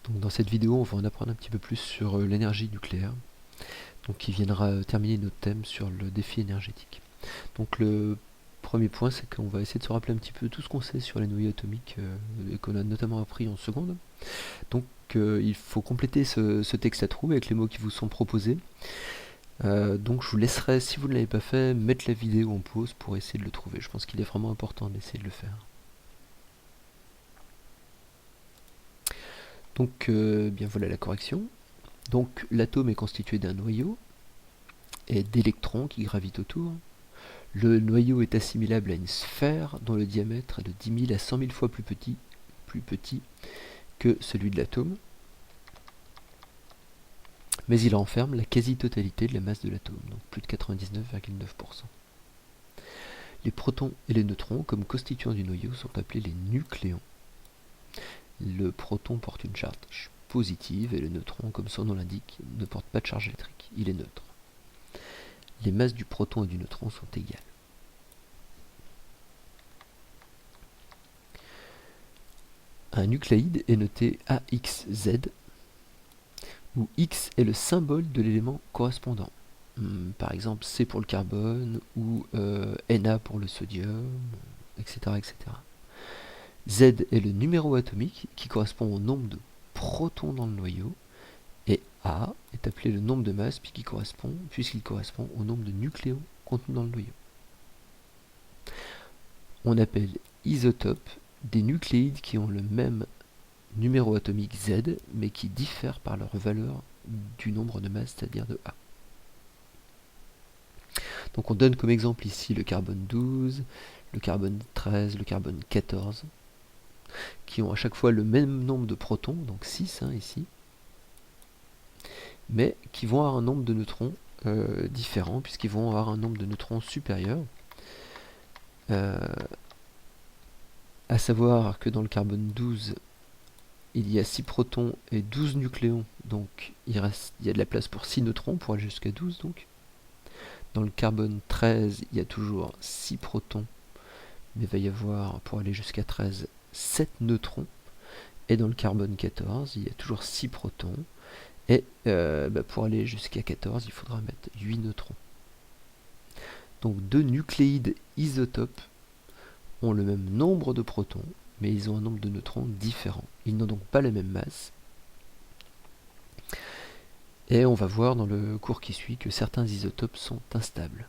Donc dans cette vidéo, on va en apprendre un petit peu plus sur l'énergie nucléaire, donc qui viendra terminer notre thème sur le défi énergétique. Donc le premier point, c'est qu'on va essayer de se rappeler un petit peu tout ce qu'on sait sur les noyaux atomiques et qu'on a notamment appris en seconde. Donc il faut compléter ce texte à trous avec les mots qui vous sont proposés. Donc je vous laisserai, si vous ne l'avez pas fait, mettre la vidéo en pause pour essayer de le trouver. Je pense qu'il est vraiment important d'essayer de le faire. Donc bien voilà la correction. Donc l'atome est constitué d'un noyau et d'électrons qui gravitent autour. Le noyau est assimilable à une sphère dont le diamètre est de 10 000 à 100 000 fois plus petit que celui de l'atome, mais il renferme la quasi-totalité de la masse de l'atome, donc plus de 99,9%. Les protons et les neutrons, comme constituants du noyau, sont appelés les nucléons. Le proton porte une charge positive et le neutron, comme son nom l'indique, ne porte pas de charge électrique, il est neutre. Les masses du proton et du neutron sont égales. Un nucléide est noté AXZ, où X est le symbole de l'élément correspondant. Par exemple, C pour le carbone, ou Na pour le sodium, etc., etc. Z est le numéro atomique qui correspond au nombre de protons dans le noyau, et A est appelé le nombre de masses puisqu'il correspond au nombre de nucléons contenus dans le noyau. On appelle isotopes des nucléides qui ont le même numéro atomique Z, mais qui diffèrent par leur valeur du nombre de masses, c'est-à-dire de A. Donc on donne comme exemple ici le carbone 12, le carbone 13, le carbone 14, qui ont à chaque fois le même nombre de protons, donc 6 ici, mais qui vont avoir un nombre de neutrons différent, puisqu'ils vont avoir un nombre de neutrons supérieur. À savoir que dans le carbone 12, il y a 6 protons et 12 nucléons, donc il y a de la place pour 6 neutrons pour aller jusqu'à 12 donc. Dans le carbone 13, il y a toujours 6 protons, mais il va y avoir, pour aller jusqu'à 13, 7 neutrons. Et dans le carbone 14, il y a toujours 6 protons, et pour aller jusqu'à 14, il faudra mettre 8 neutrons. Donc deux nucléides isotopes ont le même nombre de protons, mais ils ont un nombre de neutrons différent. Ils n'ont donc pas la même masse. Et on va voir dans le cours qui suit que certains isotopes sont instables.